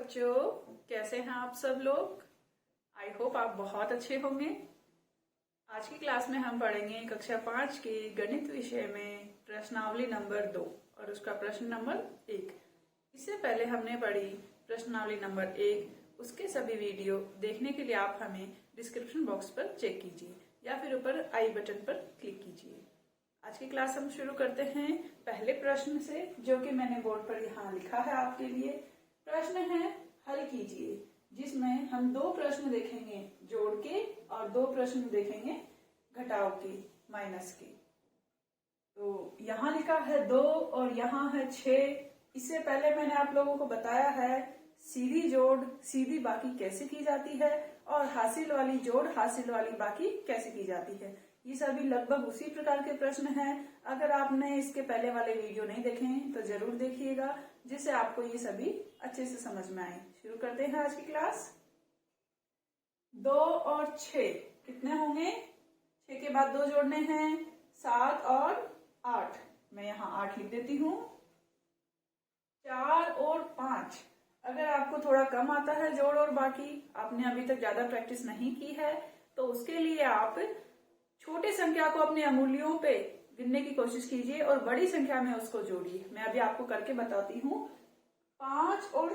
बच्चों, कैसे हैं आप सब लोग। आई होप आप बहुत अच्छे होंगे। आज की क्लास में हम पढ़ेंगे कक्षा 5 के गणित विषय में प्रश्नावली नंबर 2 और उसका प्रश्न नंबर 1। इससे पहले हमने पढ़ी प्रश्नावली नंबर 1, उसके सभी वीडियो देखने के लिए आप हमें डिस्क्रिप्शन बॉक्स पर चेक कीजिए या फिर ऊपर आई बटन पर क्लिक कीजिए। आज की क्लास हम शुरू करते हैं पहले प्रश्न से, जो कि मैंने बोर्ड पर यहाँ लिखा है आपके लिए। प्रश्न है हल कीजिए, जिसमें हम 2 प्रश्न देखेंगे जोड़ के और 2 प्रश्न देखेंगे घटाव के, माइनस के। तो यहाँ लिखा है 2 और यहाँ है 6। इससे पहले मैंने आप लोगों को बताया है सीधी जोड़ सीधी बाकी कैसे की जाती है और हासिल वाली जोड़ हासिल वाली बाकी कैसे की जाती है। ये सभी लगभग उसी प्रकार के प्रश्न हैं। अगर आपने इसके पहले वाले वीडियो नहीं देखे हैं तो जरूर देखिएगा, जिससे आपको ये सभी अच्छे से समझ में आए। शुरू करते हैं आज की क्लास। 2 और 6 कितने होंगे? 6 के बाद 2 जोड़ने हैं, 7 और 8। मैं यहाँ 8 लिख देती हूँ। 4 और 5। अगर आपको थोड़ा कम आता है जोड़ और बाकी, आपने अभी तक ज्यादा प्रैक्टिस नहीं की है, तो उसके लिए आप छोटे संख्या को अपने अंगुलियों पे गिनने की कोशिश कीजिए और बड़ी संख्या में उसको जोड़िए। मैं अभी आपको करके बताती हूँ। 5 और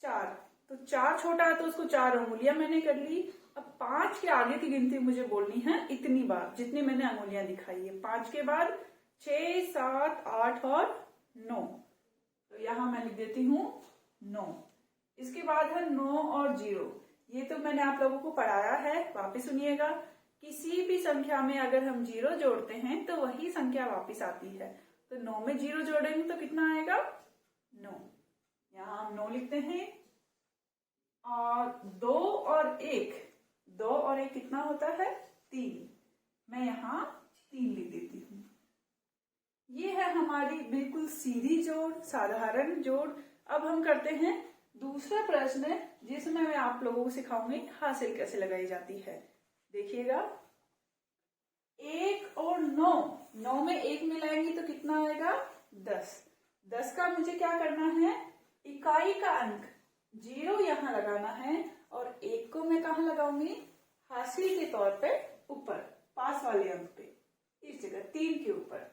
4, तो 4 छोटा है तो उसको 4 अंगुलियां मैंने कर ली। अब 5 के आगे की गिनती मुझे बोलनी है इतनी बार जितनी मैंने अंगुलियां दिखाई है। 5 के बाद 6, 7, 8 और 9, तो यहां मैं लिख देती हूँ 9। इसके बाद है 9 और 0। ये तो मैंने आप लोगों को पढ़ाया है, वापिस सुनिएगा। किसी भी संख्या में अगर हम 0 जोड़ते हैं तो वही संख्या वापस आती है। तो 9 में 0 जोड़ेंगे तो कितना आएगा? 9। यहाँ हम 9 लिखते हैं। और 2 और 1 कितना होता है? 3। मैं यहाँ 3 लिख देती हूँ। ये है हमारी बिल्कुल सीधी जोड़, साधारण जोड़। अब हम करते हैं दूसरा प्रश्न, जिसमें मैं आप लोगों को सिखाऊंगी हासिल कैसे लगाई जाती है। देखिएगा, 1 और 9 में 1 मिलाएंगे तो कितना आएगा? 10। 10 का मुझे क्या करना है? इकाई का अंक 0 यहाँ लगाना है और 1 को मैं कहाँ लगाऊंगी? हासिल के तौर पे ऊपर, पास वाले अंक पे, इस जगह 3 के ऊपर।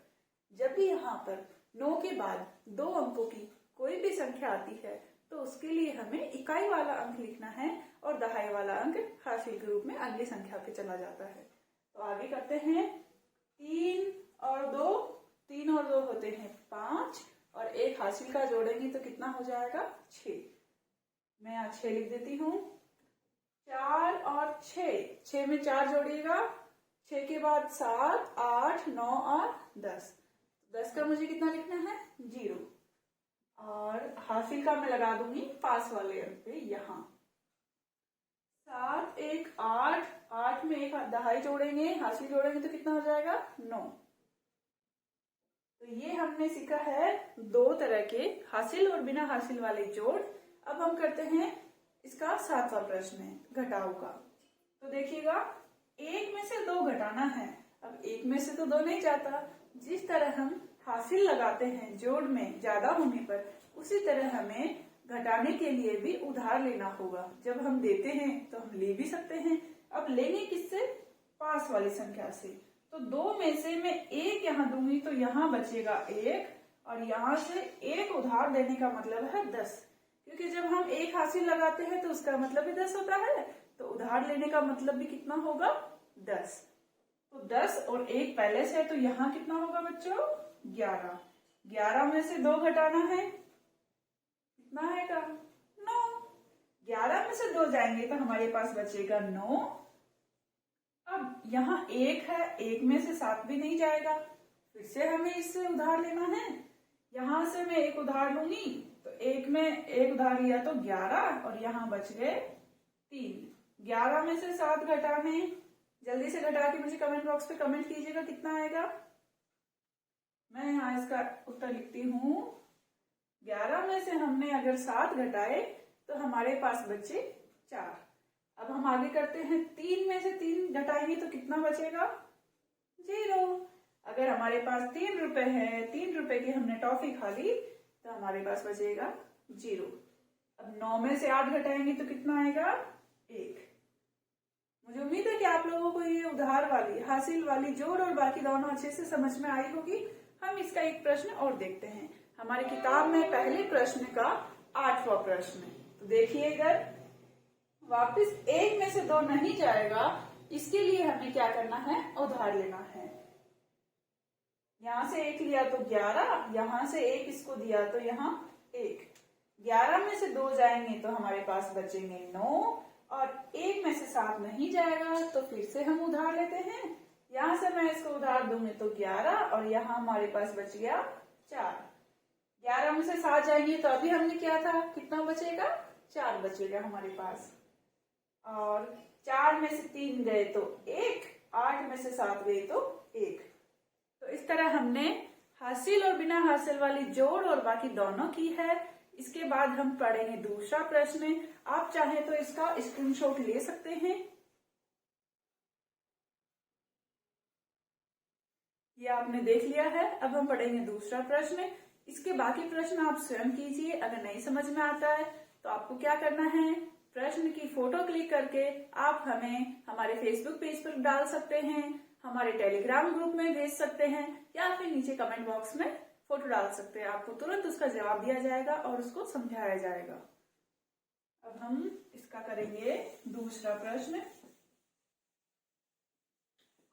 जब भी यहाँ पर 9 के बाद 2 अंकों की कोई भी संख्या आती है तो उसके लिए हमें इकाई वाला अंक लिखना है और दहाई वाला अंक हासिल के रूप में अगली संख्या पे चला जाता है। तो आगे करते हैं। 3 और 2 होते हैं 5 और 1 हासिल का जोड़ेंगे तो कितना हो जाएगा? 6। मैं यहाँ 6 लिख देती हूँ। 4 और 6 में 4 जोड़िएगा। 6 के बाद 7, 8, 9 और 10। 10 का मुझे कितना लिखना है? 0। और हासिल का मैं लगा दूंगी पास वाले अंक पे यहाँ। 7, 1, 8, 8 में 1 दहाई जोड़ेंगे, हासिल जोड़ेंगे तो कितना हो जाएगा? 9। तो ये हमने सीखा है 2 तरह के हासिल और बिना हासिल वाले जोड़। अब हम करते हैं इसका 7वां प्रश्न है घटाव का। तो देखिएगा, 1 में से 2 घटाना है। अब 1 में से तो 2 नहीं जाता। जिस तरह हम हासिल लगाते हैं जोड़ में ज्यादा होने पर, उसी तरह हमें घटाने के लिए भी उधार लेना होगा। जब हम देते हैं तो हम ले भी सकते हैं। अब लेंगे किससे? पास वाली संख्या से। तो 2 में से मैं 1 यहाँ दूंगी तो यहाँ बचेगा 1 और यहाँ से 1 उधार देने का मतलब है 10, क्योंकि जब हम 1 हासिल लगाते हैं तो उसका मतलब भी 10 होता है। तो उधार लेने का मतलब भी कितना होगा? 10। तो 10 और 1 पहले से है तो यहाँ कितना होगा बच्चों? 11। 11 में से 2 घटाना है, कितना आएगा? 9। 11 में से 2 जाएंगे तो हमारे पास बचेगा 9। अब यहाँ 1 है, 1 में से 7 भी नहीं जाएगा, फिर से हमें इससे उधार लेना है। यहाँ से मैं 1 उधार लूंगी तो 1 में 1 उधार लिया तो 11 और यहाँ बच गए 3। 11 में से 7 घटाने, जल्दी से घटा के मुझे कमेंट बॉक्स पे कमेंट कीजिएगा कितना आएगा। मैं यहाँ इसका उत्तर लिखती हूँ। 11 में से हमने अगर 7 घटाए तो हमारे पास बचे 4। अब हम आगे करते हैं। 3 में से 3 घटाएंगे तो कितना बचेगा? 0। अगर हमारे पास 3 रुपए है, 3 रुपए की हमने टॉफी खा ली तो हमारे पास बचेगा 0। अब 9 में से 8 घटाएंगे तो कितना आएगा? 1। मुझे उम्मीद है कि आप लोगों को ये उधार वाली, हासिल वाली, जोड़ और बाकी दोनों अच्छे से समझ में आई होगी। हम इसका एक प्रश्न और देखते हैं। हमारी किताब में पहले प्रश्न का 8वां प्रश्न है। तो देखिए, अगर वापस 1 में से 2 नहीं जाएगा, इसके लिए हमें क्या करना है? उधार लेना है। यहां से 1 लिया तो 11, यहां से 1 इसको दिया तो यहाँ 1। 11 में से 2 जाएंगे तो हमारे पास बचेंगे 9, और 1 में से 7 नहीं जाएगा तो फिर से हम उधार लेते हैं। यहां से मैं इसको उधार दूंगी तो 11, और यहाँ हमारे पास बच गया 4। 11 में से 7 जाएंगे तो अभी हमने क्या था, कितना बचेगा? 4 बचेगा हमारे पास। और 4 में से 3 गए तो 1, 8 में से 7 गए तो 1। तो इस तरह हमने हासिल और बिना हासिल वाली जोड़ और बाकी दोनों की है। इसके बाद हम पढ़ेंगे दूसरा प्रश्न। आप चाहें तो इसका स्क्रीनशॉट ले सकते हैं। ये आपने देख लिया है। अब हम पढ़ेंगे दूसरा प्रश्न। इसके बाकी प्रश्न आप स्वयं कीजिए। अगर नहीं समझ में आता है तो आपको क्या करना है, प्रश्न की फोटो क्लिक करके आप हमें हमारे फेसबुक पेज पर डाल सकते हैं, हमारे टेलीग्राम ग्रुप में भेज सकते हैं, या फिर नीचे कमेंट बॉक्स में फोटो डाल सकते हैं। आपको तुरंत उसका जवाब दिया जाएगा और उसको समझाया जाएगा। अब हम इसका करेंगे दूसरा प्रश्न।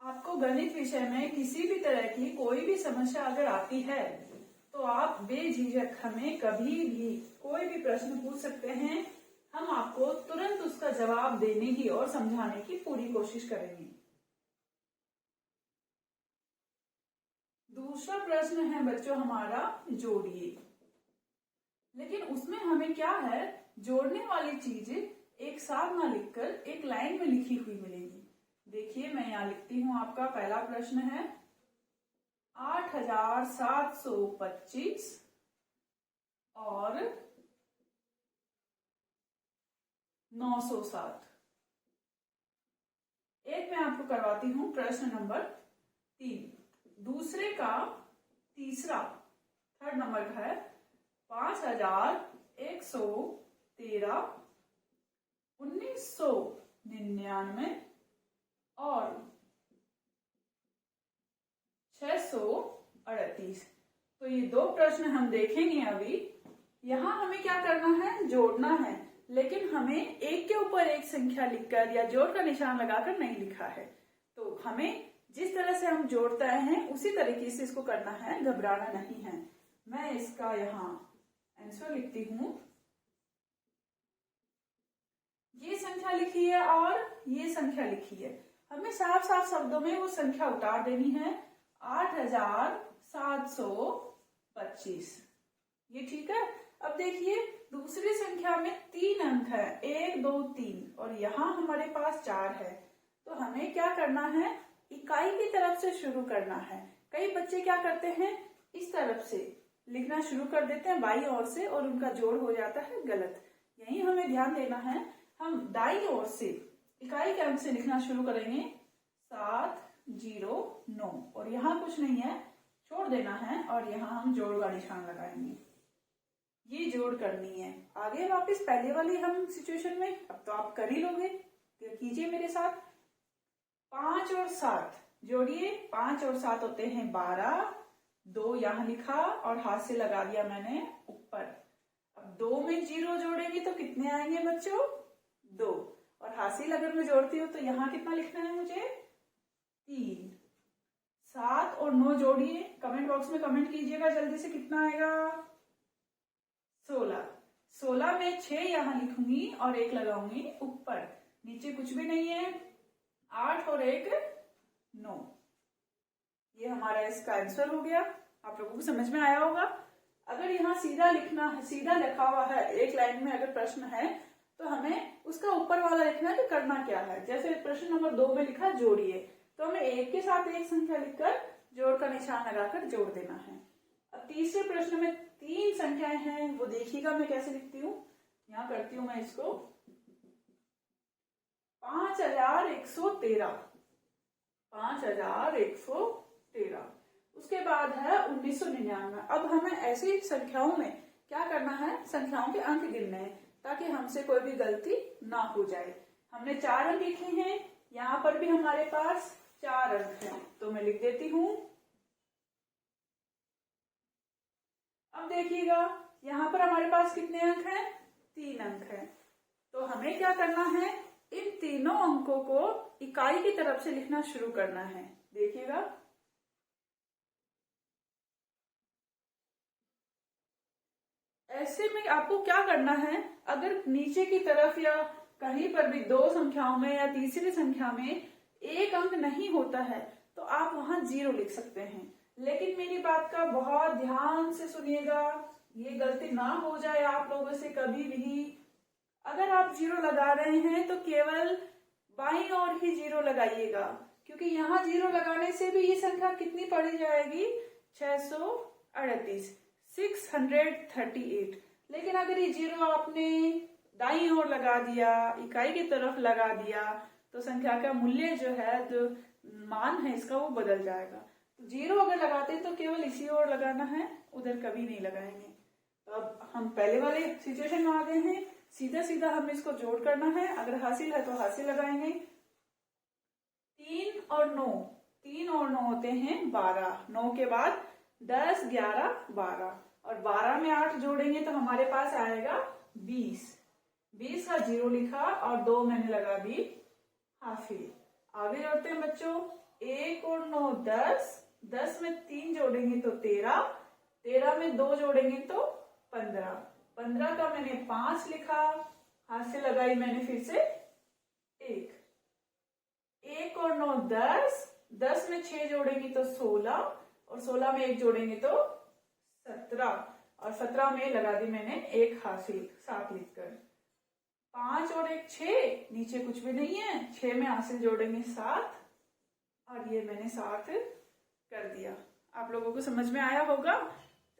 आपको गणित विषय में किसी भी तरह की कोई भी समस्या अगर आती है तो आप बेझिझक हमें कभी भी कोई भी प्रश्न पूछ सकते हैं। हम आपको तुरंत उसका जवाब देने की और समझाने की पूरी कोशिश करेंगे। दूसरा प्रश्न है बच्चों हमारा, जोड़िए। लेकिन उसमें हमें क्या है, जोड़ने वाली चीज एक साथ ना लिखकर एक लाइन में लिखी हुई मिलेगी। देखिए, मैं यहाँ लिखती हूँ। आपका पहला प्रश्न है 8725 और 907। एक मैं आपको करवाती हूँ प्रश्न नंबर 3। दूसरे का तीसरा, थर्ड नंबर का है 5113 1999 और 638। तो ये 2 प्रश्न हम देखेंगे अभी। यहाँ हमें क्या करना है, जोड़ना है। लेकिन हमें एक के ऊपर एक संख्या लिखकर या जोड़ का निशान लगाकर नहीं लिखा है। तो हमें जिस तरह से हम जोड़ते हैं उसी तरीके से इसको करना है, घबराना नहीं है। मैं इसका यहाँ आंसर लिखती हूँ। ये संख्या लिखी है और ये संख्या लिखी है। हमें साफ साफ शब्दों में वो संख्या उतार देनी है, 8725। ये ठीक है। अब देखिए, दूसरी संख्या में 3 अंक है, 1 2 3, और यहाँ हमारे पास 4 है। तो हमें क्या करना है, इकाई की तरफ से शुरू करना है। कई बच्चे क्या करते हैं, इस तरफ से लिखना शुरू कर देते हैं बाईं ओर से, और उनका जोड़ हो जाता है गलत। यही हमें ध्यान देना है। हम दाईं ओर से इकाई के अंक से लिखना शुरू करेंगे, 709, और यहाँ कुछ नहीं है, छोड़ देना है, और यहाँ हम जोड़ का निशान लगाएंगे। ये जोड़ करनी है। आगे वापस पहले वाली हम सिचुएशन में, अब तो आप कर ही लोगे, तो कीजिए मेरे साथ। 5 और 7 जोड़िए। 5 और 7 होते हैं 12। 2 यहाँ लिखा और हाथ से लगा दिया मैंने ऊपर। अब 2 में 0 जोड़ेंगे तो कितने आएंगे बच्चों, 2। और हासिल अगर मैं जोड़ती हूँ तो यहाँ कितना लिखना है मुझे, 3। 7 और 9 जोड़िए। कमेंट बॉक्स में कमेंट कीजिएगा जल्दी से, कितना आएगा, 16। 16 में 6 यहाँ लिखूंगी और 1 लगाऊंगी ऊपर, नीचे कुछ भी नहीं है। 8 और 1 9। ये हमारा इसका आंसर हो गया। आप लोगों को समझ में आया होगा। अगर यहाँ सीधा लिखना है, सीधा लिखा हुआ है एक लाइन में अगर प्रश्न है, तो हमें उसका ऊपर वाला लिखना है कि करना क्या है। जैसे प्रश्न नंबर 2 में लिखा जोड़िए, तो हमें एक के साथ एक संख्या लिखकर जोड़ का निशान लगाकर जोड़ देना है। अब तीसरे प्रश्न में 3 संख्याएं हैं, वो देखिएगा मैं कैसे लिखती हूँ। यहाँ करती हूँ मैं इसको 5113, 5113। उसके बाद है 1999। अब हमें ऐसी संख्याओं में क्या करना है, संख्याओं के अंक गिनने हैं। ताकि हमसे कोई भी गलती ना हो जाए। हमने 4 अंक लिखे हैं, यहाँ पर भी हमारे पास 4 अंक हैं, तो मैं लिख देती हूँ। अब देखिएगा यहाँ पर हमारे पास कितने अंक हैं? 3 अंक हैं। तो हमें क्या करना है, इन तीनों अंकों को इकाई की तरफ से लिखना शुरू करना है। देखिएगा, ऐसे में आपको क्या करना है, अगर नीचे की तरफ या कहीं पर भी 2 संख्याओं में या तीसरी संख्या में एक अंक नहीं होता है तो आप वहां 0 लिख सकते हैं। लेकिन मेरी बात का बहुत ध्यान से सुनिएगा, ये गलती ना हो जाए आप लोगों से कभी भी। अगर आप 0 लगा रहे हैं तो केवल बाईं ओर ही 0 लगाइएगा, क्योंकि यहाँ 0 लगाने से भी ये संख्या कितनी पड़ी जाएगी? 638, 638। लेकिन अगर ये 0 आपने दाईं ओर लगा दिया, इकाई की तरफ लगा दिया, तो संख्या का मूल्य जो है, जो मान है इसका, वो बदल जाएगा। तो 0 अगर लगाते हैं तो केवल इसी ओर लगाना है, उधर कभी नहीं लगाएंगे। तो अब हम पहले वाले सिचुएशन में आ गए हैं, सीधा सीधा हमें इसको जोड़ करना है। अगर हासिल है तो हासिल लगाएंगे। 3 और 9, 3 और 9 होते हैं 12। 9 के बाद 10, 11, 12 और 12 में 8 जोड़ेंगे तो हमारे पास आएगा 20। 20 का 0 लिखा और 2 मैंने लगा दी हासिल। आगे जोड़ते हैं बच्चों, 1 और 9 10, 10 में 3 जोड़ेंगे तो 13, 13 में 2 जोड़ेंगे तो 15, 15 का मैंने 5 लिखा, हासिल लगाई मैंने फिर से 1। 1 और 9 10, 10 में 6 जोड़ेंगे तो 16 और 16 में 1 जोड़ेंगे तो 17 और 17 में लगा दी मैंने 1 हासिल 7 लिखकर। 5 और 1 6, नीचे कुछ भी नहीं है, 6 में हासिल जोड़ेंगे 7 और ये मैंने 7 कर दिया। आप लोगों को समझ में आया होगा।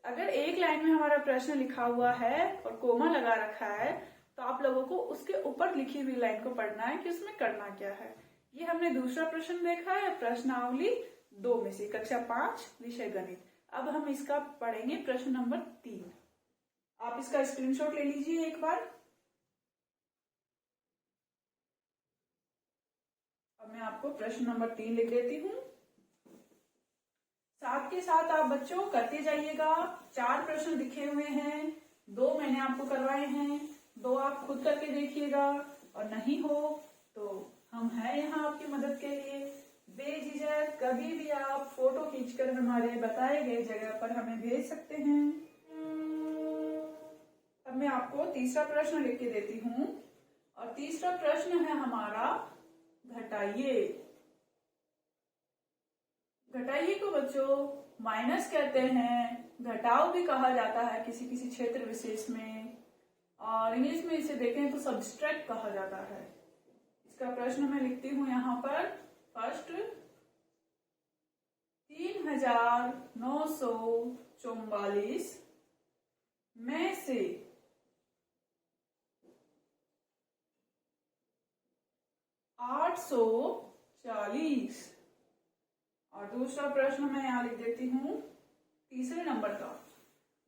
अगर एक लाइन में हमारा प्रश्न लिखा हुआ है और कोमा लगा रखा है तो आप लोगों को उसके ऊपर लिखी हुई लाइन को पढ़ना है कि उसमें करना क्या है। ये हमने दूसरा प्रश्न देखा है, प्रश्नावली 2 में से, कक्षा 5 विषय गणित। अब हम इसका पढ़ेंगे प्रश्न नंबर 3। आप इसका स्क्रीनशॉट ले लीजिए एक बार। अब मैं आपको प्रश्न नंबर 3 लिख देती हूँ। साथ के साथ आप बच्चों करते जाइएगा। 4 प्रश्न लिखे हुए हैं, 2 मैंने आपको करवाए हैं, 2 आप खुद करके देखिएगा और नहीं हो तो हम हैं यहाँ आपकी मदद के लिए। बेझिझक कभी भी आप फोटो खींचकर हमारे बताए गए जगह पर हमें भेज सकते हैं। अब मैं आपको तीसरा प्रश्न लिख के देती हूँ और तीसरा प्रश्न है हमारा घटाइए। घटाइए को बच्चों माइनस कहते हैं, घटाओ भी कहा जाता है किसी किसी क्षेत्र विशेष में, और इंग्लिश में इसे देखें तो सब्सट्रैक्ट कहा जाता है। इसका प्रश्न मैं लिखती हूँ यहाँ पर। फर्स्ट, 3944 में से 840, और दूसरा प्रश्न मैं यहाँ लिख देती हूँ तीसरे नंबर का।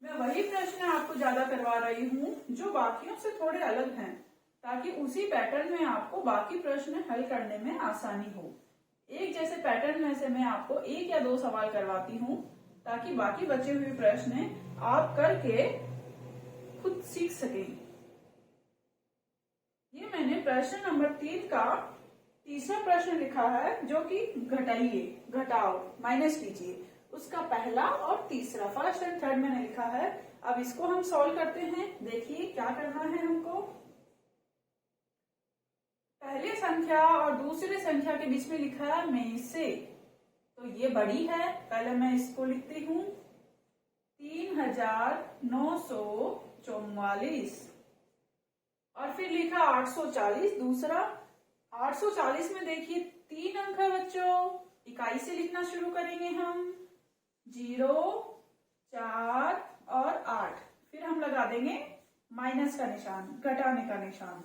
मैं वही प्रश्न आपको ज्यादा करवा रही हूँ जो बाकियों से थोड़े अलग हैं, ताकि उसी पैटर्न में आपको बाकी प्रश्न हल करने में आसानी हो। एक जैसे पैटर्न में से मैं आपको 1 या 2 सवाल करवाती हूँ ताकि बाकी बचे हुए प्रश्न आप करके खुद सीख सकें। ये मैंने प्रश्न नंबर 3 का तीसरा प्रश्न लिखा है, जो कि घटाइए, घटाओ, माइनस कीजिए, उसका पहला और तीसरा, फर्स्ट एंड थर्ड मैंने लिखा है। अब इसको हम सॉल्व करते हैं। देखिए क्या करना है हमको। पहले संख्या और दूसरे संख्या के बीच में लिखा है में से, तो ये बड़ी है, पहले मैं इसको लिखती हूँ 3944, और फिर लिखा 840 दूसरा। 840 में देखिए 3 अंक है बच्चों, इकाई से लिखना शुरू करेंगे हम, 0, 4 और 8, फिर हम लगा देंगे माइनस का निशान, घटाने का निशान।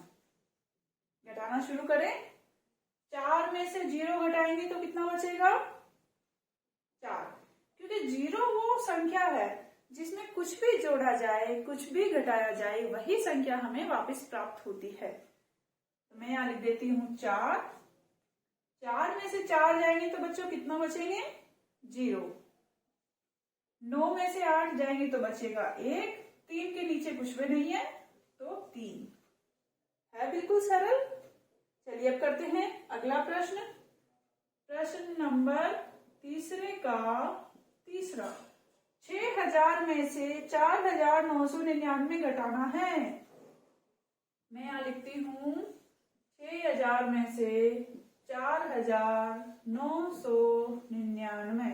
घटाना शुरू करें। 4 में से 0 घटाएंगे तो कितना बचेगा? 4, क्योंकि 0 वो संख्या है जिसमें कुछ भी जोड़ा जाए, कुछ भी घटाया जाए, वही संख्या हमें वापस प्राप्त होती है। तो मैं यहाँ लिख देती हूँ 4। 4 में से 4 जाएंगे तो बच्चों कितना बचेंगे? 0। 9 में से 8 जाएंगे तो बचेगा 1। 3 के नीचे कुछ भी नहीं है तो 3 है। बिल्कुल सरल। चलिए अब करते हैं अगला प्रश्न। प्रश्न नंबर तीसरे का तीसरा। 6000 में से 4999 घटाना है। मैं यहां लिखती हूं 6000 में से 4999।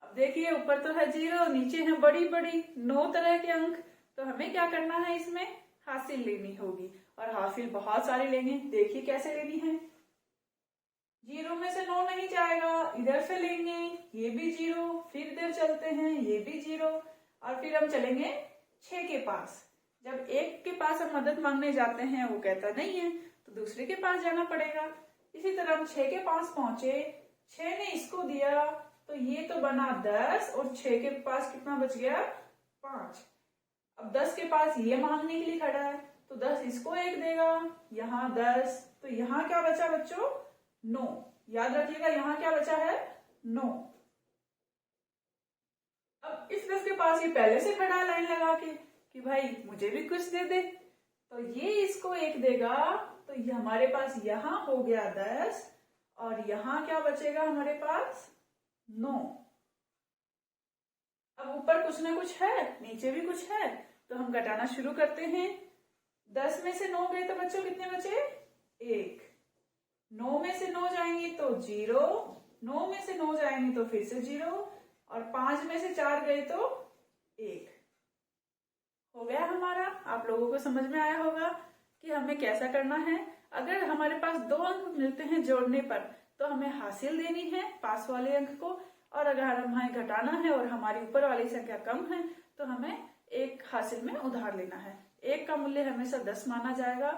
अब देखिए ऊपर तो है 0, नीचे है बड़ी बड़ी 9 तरह के अंक। तो हमें क्या करना है, इसमें हासिल लेनी होगी और हासिल बहुत सारे लेंगे। देखिए कैसे लेनी है। 0 में से 9 नहीं जाएगा, इधर से लेंगे, ये भी 0, फिर इधर चलते हैं, ये भी 0 और फिर हम चलेंगे 6 के पास। जब 1 के पास हम मदद मांगने जाते हैं वो कहता नहीं है तो दूसरे के पास जाना पड़ेगा। इसी तरह हम 6 के पास पहुंचे, 6 ने इसको दिया तो ये तो बना 10 और 6 के पास कितना बच गया? 5। अब 10 के पास ये मांगने के लिए खड़ा है तो 10 इसको 1 देगा, यहाँ 10, तो यहाँ क्या बचा बच्चों? 9। याद रखिएगा यहाँ क्या बचा है? 9। अब इस 10 के पास ये पहले से खड़ा लाइन लगा के कि भाई मुझे भी कुछ दे दे, तो ये इसको 1 देगा तो ये हमारे पास यहाँ हो गया 10 और यहाँ क्या बचेगा हमारे पास? 9। अब ऊपर कुछ ना कुछ है, नीचे भी कुछ है, तो हम घटाना शुरू करते हैं। 10 में से 9 गए तो बच्चों कितने बचे? 1। 9 में से 9 जाएंगे तो 0, 9 में से 9 जाएंगे तो फिर से 0 और 5 में से 4 गए तो 1। हो गया हमारा। आप लोगों को समझ में आया होगा कि हमें कैसा करना है। अगर हमारे पास 2 अंक मिलते हैं जोड़ने पर तो हमें हासिल देनी है पास वाले अंक को, और अगर हमें घटाना है और हमारी ऊपर वाली संख्या कम है तो हमें 1 हासिल में उधार लेना है। 1 का मूल्य हमेशा 10 माना जाएगा।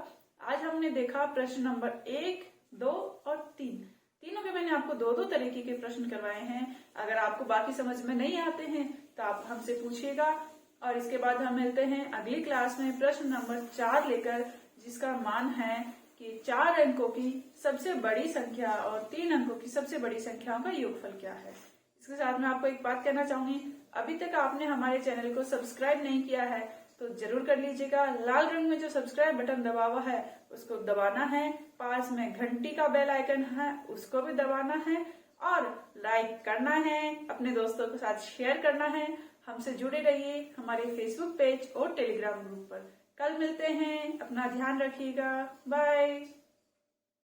आज हमने देखा प्रश्न नंबर 1, 2 और 3। तीनों के मैंने आपको 2-2 तरीके के प्रश्न करवाए हैं। अगर आपको बाकी समझ में नहीं आते हैं तो आप हमसे पूछिएगा। और इसके बाद हम मिलते हैं अगली क्लास में प्रश्न नंबर 4 लेकर, जिसका मान है कि 4 अंकों की सबसे बड़ी संख्या और 3 अंकों की सबसे बड़ी संख्याओं का योगफल क्या है। इसके साथ मैं आपको एक बात कहना चाहूंगी, अभी तक आपने हमारे चैनल को सब्सक्राइब नहीं किया है तो जरूर कर लीजिएगा। लाल रंग में जो सब्सक्राइब बटन दबा हुआ है उसको दबाना है, पास में घंटी का बेल आइकन है उसको भी दबाना है और लाइक करना है, अपने दोस्तों के साथ शेयर करना है। हमसे जुड़े रहिए हमारे फेसबुक पेज और टेलीग्राम ग्रुप पर। कल मिलते हैं, अपना ध्यान रखिएगा। बाय।